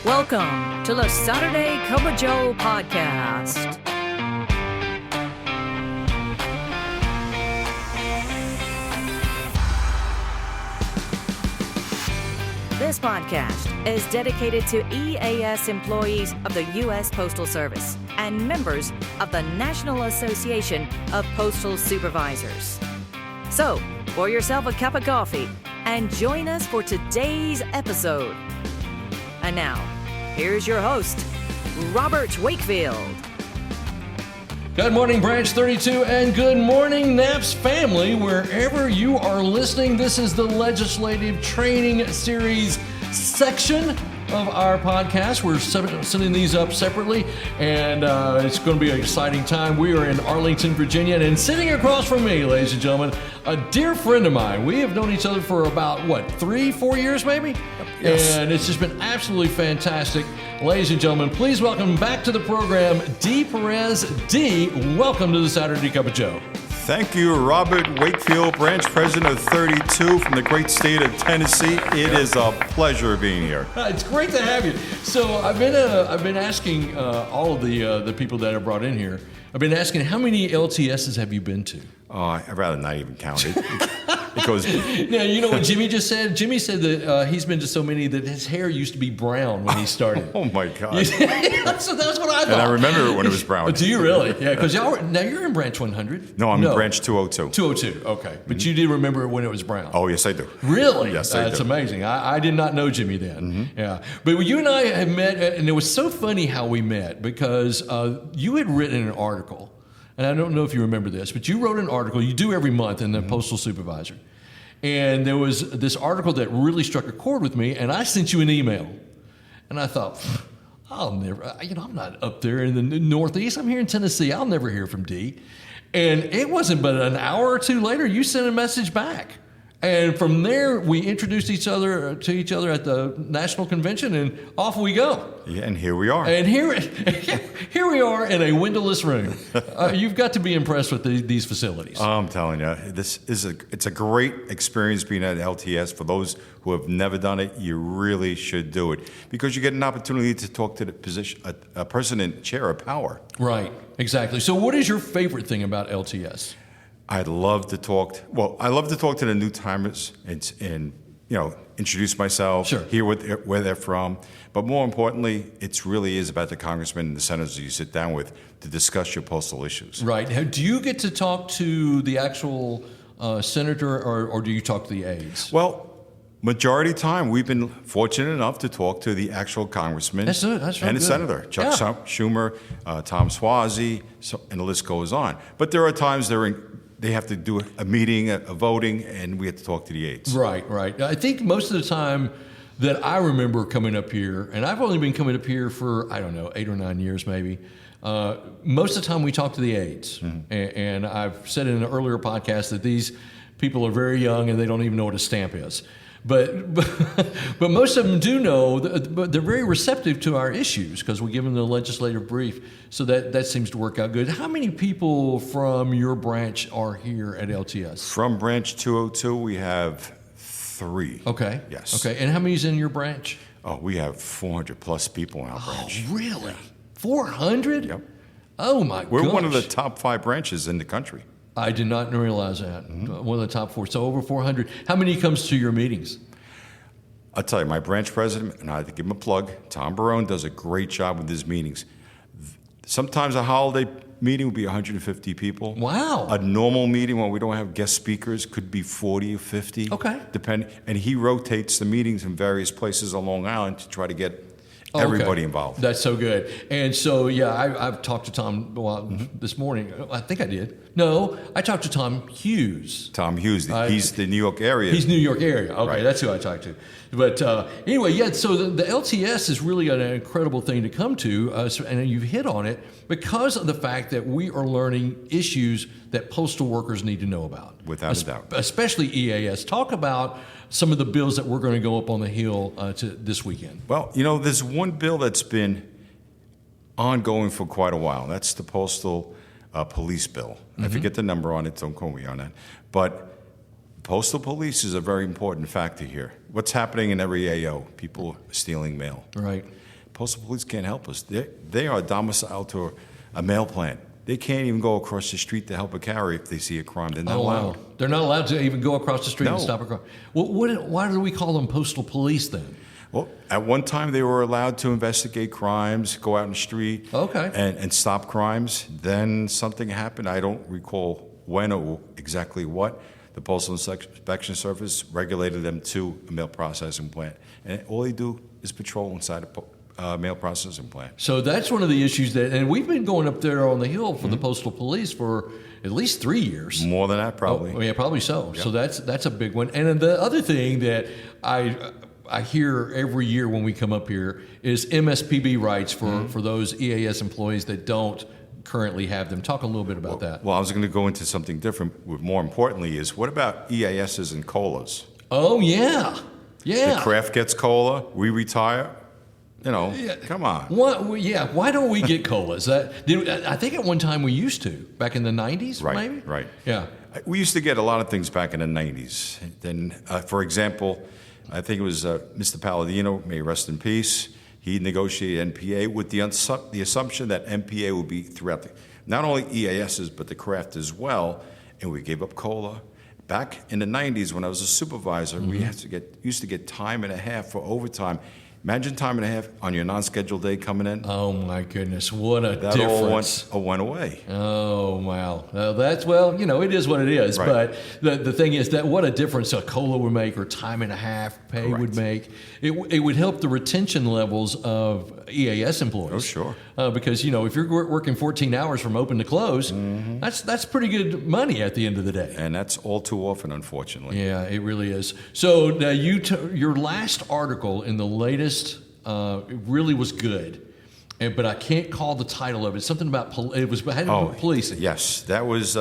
Welcome to the Saturday Cup of Joe podcast. This podcast is dedicated to EAS employees of the U.S. Postal Service and members of the National Association of Postal Supervisors. So, pour yourself a cup of coffee and join us for today's episode. And now, here's your host, Robert Wakefield. Good morning, Branch 32, and good morning, NAPS family, wherever you are listening. This is the Legislative Training Series section of our podcast. We're sending these up separately, and it's going to be an exciting time. We are in Arlington, Virginia, and sitting across from me, ladies and gentlemen, a dear friend of mine. We have known each other for about, 3-4 years maybe? Yes. And it's just been absolutely fantastic. Ladies and gentlemen, please welcome back to the program, D. Perez. D, welcome to the Saturday Cup of Joe. Thank you, Robert Wakefield, Branch President of 32 from the great state of Tennessee. It is a pleasure being here. It's great to have you. So I've been asking all of the people that I brought in here. I've been asking, how many LTSs have you been to? Oh, I'd rather not even count it. It goes. Now, you know what Jimmy just said? Jimmy said that he's been to so many that his hair used to be brown when he started. Oh my God! So that's what I thought. And I remember it when it was brown. Do you really? Yeah, because now you're in Branch 100. No, I'm in Branch 202. 202. Okay, but you did remember it when it was brown. Oh yes, I do. Really? Yes, I do. That's amazing. I did not know Jimmy then. Yeah, but you and I have met, and it was so funny how we met because you had written an article. And I don't know if you remember this, but you wrote an article, you do every month in the Postal Supervisor. And there was this article that really struck a chord with me, and I sent you an email. And I thought, I'll never, I'm not up there in the Northeast. I'm here in Tennessee. I'll never hear from D. And it wasn't but an hour or two later, you sent a message back. And from there, we introduced to each other at the National Convention, and off we go. Yeah, and here we are. And here we are in a windowless room. You've got to be impressed with these facilities. I'm telling you, it's a great experience being at LTS. For those who have never done it, you really should do it because you get an opportunity to talk to a person in chair of power. Right, exactly. So, what is your favorite thing about LTS? I love to talk to the new timers and introduce myself, sure. Hear where they're from. But more importantly, it really is about the congressmen and the senators you sit down with to discuss your postal issues. Right. Do you get to talk to the actual senator or do you talk to the aides? Well, majority time, we've been fortunate enough to talk to the actual congressman and the senator, Chuck Schumer, Tom Suozzi, and the list goes on. But there are times they have to do a meeting, a voting, and we have to talk to the aides. Right. I think most of the time that I remember coming up here, and I've only been coming up here for, 8 or 9 years maybe, most of the time we talk to the aides. Mm-hmm. And I've said in an earlier podcast that these people are very young and they don't even know what a stamp is. But most of them do know, but they're very receptive to our issues because we give them the legislative brief. So that seems to work out good. How many people from your branch are here at LTS? From Branch 202, we have 3. Okay. Yes. Okay. And how many's in your branch? Oh, we have 400 plus people in our branch. Oh, really? 400? Yep. Oh, my gosh. We're one of the top 5 branches in the country. I did not realize that. Mm-hmm. One of the top 4. So over 400. How many comes to your meetings? I'll tell you, my branch president, and I have to give him a plug, Tom Barone, does a great job with his meetings. Sometimes a holiday meeting will be 150 people. Wow. A normal meeting when we don't have guest speakers could be 40 or 50. Okay. Depending. And he rotates the meetings in various places on Long Island to try to get everybody involved. That's so good. And so, I've talked to Tom this morning. I think I did. No, I talked to Tom Hughes. Tom Hughes. He's the New York area. He's New York area. Okay, right. That's who I talked to. But anyway, so the LTS is really an incredible thing to come to, and you've hit on it because of the fact that we are learning issues that postal workers need to know about. Without a doubt. Especially EAS. Talk about some of the bills that we're going to go up on the Hill this weekend. Well, there's one bill that's been ongoing for quite a while. That's the postal police bill. Mm-hmm. I forget the number on it, don't quote me on that. But postal police is a very important factor here. What's happening in every AO? People stealing mail. Right. Postal Police can't help us. They are domiciled to a mail plant. They can't even go across the street to help a carrier if they see a crime. They're not allowed. Wow. They're not allowed to even go across the street and stop a crime. Well, why do we call them Postal Police then? Well, at one time they were allowed to investigate crimes, go out in the street, and stop crimes. Then something happened. I don't recall when or exactly what. The Postal Inspection Service regulated them to a mail processing plant, and all they do is patrol inside a mail processing plant. So that's one of the issues and we've been going up there on the Hill for the Postal Police for at least 3 years. More than that, probably. Oh, yeah, probably so. Yep. So that's a big one. And then the other thing that I hear every year when we come up here is MSPB rights for those EAS employees that don't currently have them. Talk a little bit about that. Well, I was going to go into something different. More importantly is, what about EASs and COLAs? Oh, yeah. Yeah. The craft gets COLA, we retire. Come on. Why don't we get COLAs? I think at one time we used to, back in the 90s, maybe? Right. Yeah. We used to get a lot of things back in the 90s. Then, for example, I think it was Mr. Palladino, may he rest in peace. He negotiated NPA with the assumption that NPA would be throughout not only EASs, but the craft as well. And we gave up COLA. Back in the 90s, when I was a supervisor, we used to get time and a half for overtime. Imagine time and a half on your non-scheduled day coming in. Oh, my goodness. What a difference. That all went away. Oh, wow. It is what it is. Right. But the thing is that what a difference a COLA would make or time and a half pay would make. It would help the retention levels of EAS employees. Oh, sure. Because, if you're working 14 hours from open to close, that's pretty good money at the end of the day. And that's all too often, unfortunately. Yeah, it really is. So now your last article in the latest it really was good, but I can't call the title of it. Something about policing. Yes, that was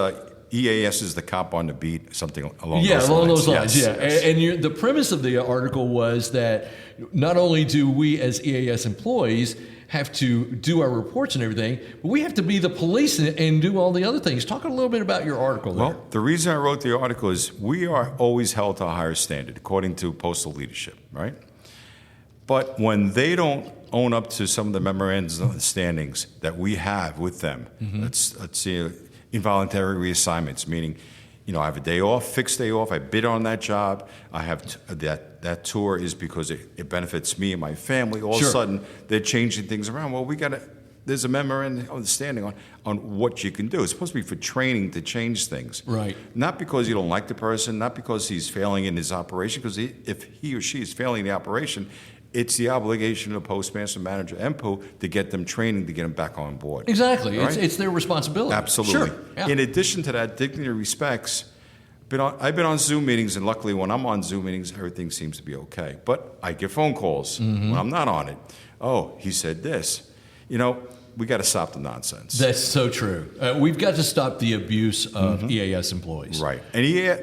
EAS is the cop on the beat. Something along those lines. Along those lines. Yes. And the premise of the article was that not only do we as EAS employees have to do our reports and everything, but we have to be the police and do all the other things. Talk a little bit about your article there. Well, the reason I wrote the article is we are always held to a higher standard, according to postal leadership, right? But when they don't own up to some of the memorandums of understandings that we have with them, let's see, involuntary reassignments, meaning, I have a day off, fixed day off, I bid on that job, I have that tour is because it benefits me and my family. All of a sudden, they're changing things around. Well, there's a memorandum of understanding on what you can do. It's supposed to be for training to change things. Right. Not because you don't like the person, not because he's failing in his operation, because if he or she is failing in the operation, it's the obligation of the postmaster, manager, MPO to get them training to get them back on board. Exactly. Right? It's their responsibility. Absolutely. Sure. Yeah. In addition to that, dignity and respects, I've been on Zoom meetings, and luckily when I'm on Zoom meetings, everything seems to be okay. But I get phone calls when I'm not on it. Oh, he said this. We got to stop the nonsense. That's so true. We've got to stop the abuse of EAS employees. Right.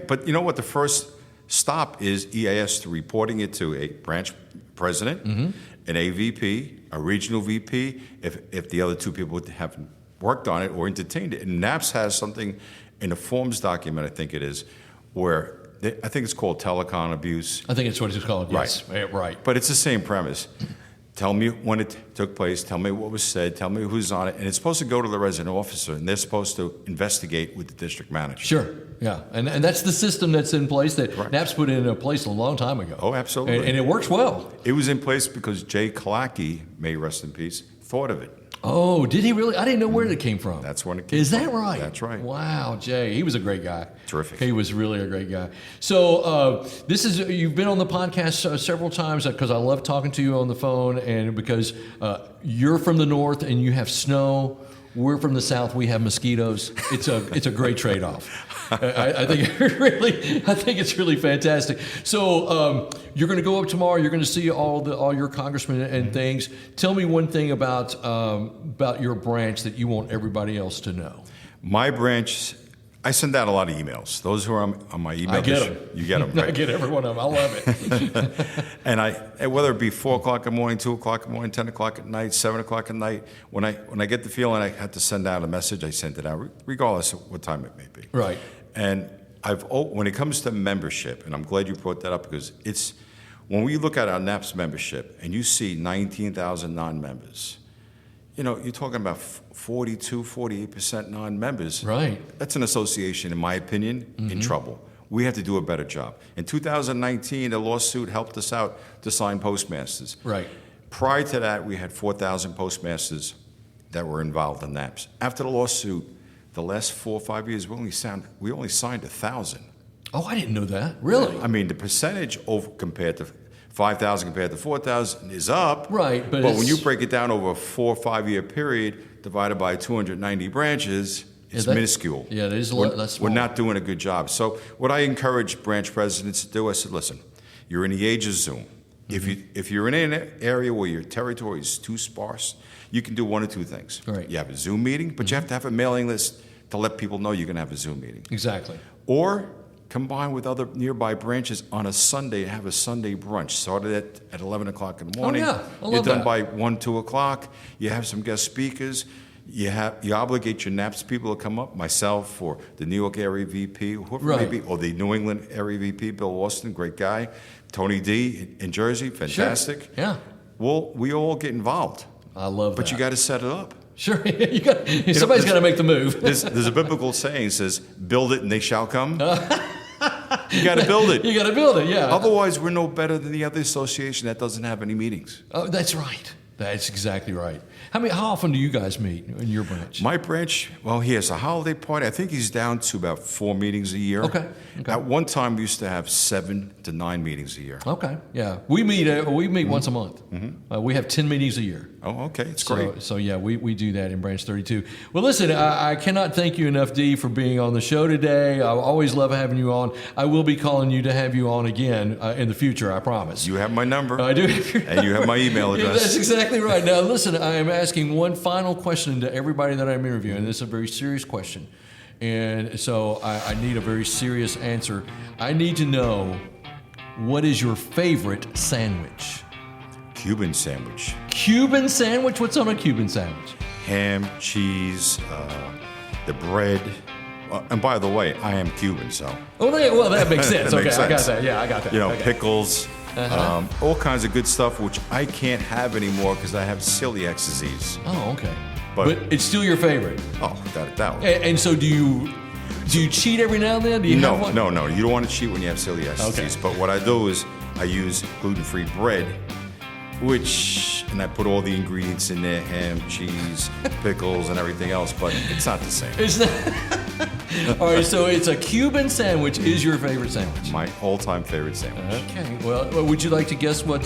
But you know what? The first stop is EAS to reporting it to a branch president, an AVP, a regional VP, if the other two people haven't worked on it or entertained it. And NAPS has something in a forms document, I think it is, where I think it's called telecom abuse. I think it's what it's called, yes. Right. But it's the same premise. Tell me when it took place, tell me what was said, tell me who's on it. And it's supposed to go to the resident officer, and they're supposed to investigate with the district manager. Sure, yeah. And that's the system that's in place that NAPS put in place a long time ago. Oh, absolutely. And it works well. It was in place because Jay Kalaki, may he rest in peace, thought of it. Oh, did he really? I didn't know where it came from. That's when it came from. Is that right? That's right. Wow, Jay. He was a great guy. Terrific. He was really a great guy. So you've been on the podcast several times because I love talking to you on the phone and because you're from the north and you have snow. We're from the south. We have mosquitoes. It's a great trade-off. I think it's really fantastic. So you're going to go up tomorrow. You're going to see all your congressmen and things. Tell me one thing about your branch that you want everybody else to know. My branch. I send out a lot of emails. Those who are on my email, I get them. You get them, right? I get every one of them. I love it. And whether it be 4 o'clock in the morning, 2 o'clock in the morning, 10 o'clock at night, 7 o'clock at night, when I get the feeling I have to send out a message, I send it out, regardless of what time it may be. Right. And when it comes to membership, and I'm glad you brought that up because When we look at our NAPS membership and you see 19,000 non-members, you're talking about 48% non-members. Right. That's an association, in my opinion, in trouble. We have to do a better job. In 2019, a lawsuit helped us out to sign postmasters. Right. Prior to that, we had 4,000 postmasters that were involved in NAPS. After the lawsuit, the last 4 or 5 years, we only signed 1,000. Oh, I didn't know that. Really? I mean, the percentage compared to 5,000 compared to 4,000 is up. Right, but when you break it down over a 4 or 5 year period divided by 290 branches, it's minuscule. Yeah, it is a lot. That's small. We're not doing a good job. So what I encourage branch presidents to do, I said, listen, you're in the age of Zoom. If you're in an area where your territory is too sparse, you can do one of two things. Right. You have a Zoom meeting, but you have to have a mailing list to let people know you're going to have a Zoom meeting. Exactly. Or combine with other nearby branches on a Sunday and have a Sunday brunch. Started at 11 o'clock in the morning. Oh, yeah. I love You're done that. by 1, 2 o'clock. You have some guest speakers. You obligate your NAPS people to come up, myself or the New York area VP, whoever it may be, or the New England area VP, Bill Austin, great guy. Tony D in Jersey, fantastic. Sure. Yeah. Well, we all get involved. I love that. But you got to set it up. Sure. Somebody's got to make the move. There's a biblical saying that says, build it and they shall come. You got to build it. You got to build it, yeah. Otherwise, we're no better than the other association that doesn't have any meetings. Oh, that's right. That's exactly right. How often do you guys meet in your branch? My branch, well, he has a holiday party. I think he's down to about 4 meetings a year. Okay. At one time, we used to have 7 to 9 meetings a year. Okay. Yeah. We meet once a month. We have 10 meetings a year. Oh, okay. It's great. So yeah, we do that in Branch 32. Well, listen, I cannot thank you enough, Dee, for being on the show today. I always love having you on. I will be calling you to have you on again in the future, I promise. You have my number. I do. And you have my email address. Yeah, that's exactly right. Now, listen, I am asking one final question to everybody that I'm interviewing. This is a very serious question. And so I need a very serious answer. I need to know, what is your favorite sandwich? Cuban sandwich. Cuban sandwich? What's on a Cuban sandwich? Ham, cheese, the bread. And by the way, I am Cuban, so. Well, that makes sense. That Okay, makes I got sense. that. Yeah, I got that. Okay. Pickles, all kinds of good stuff, which I can't have anymore because I have celiac disease. Oh, okay. But it's still your favorite. Oh, that one. And so do you cheat every now and then? Do you have one? No. You don't want to cheat when you have celiac disease. But what I do is I use gluten-free bread, and I put all the ingredients in there, ham, cheese, pickles, and everything else, but it's not the same. It's not. All right, so it's a Cuban sandwich is your favorite sandwich. My all-time favorite sandwich. Okay. Well, would you like to guess what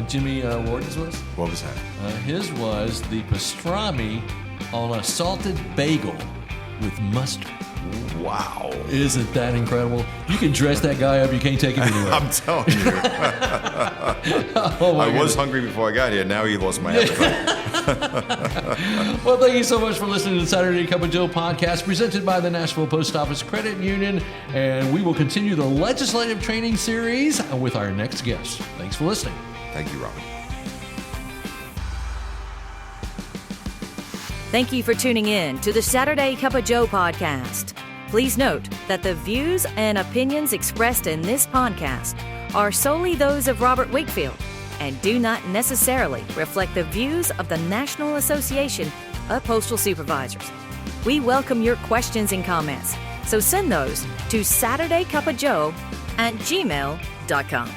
Jimmy Wharton's was? What was that? His was the pastrami on a salted bagel with mustard. Wow. Isn't that incredible? You can dress that guy up, you can't take him anywhere. I'm telling you. I was hungry before I got here. Now he lost my appetite. Well, thank you so much for listening to the Saturday Cup of Joe podcast presented by the Nashville Post Office Credit Union. And we will continue the legislative training series with our next guest. Thanks for listening. Thank you, Robin. Thank you for tuning in to the Saturday Cup of Joe podcast. Please note that the views and opinions expressed in this podcast are solely those of Robert Wakefield and do not necessarily reflect the views of the National Association of Postal Supervisors. We welcome your questions and comments, so send those to SaturdayCupofJoe@gmail.com.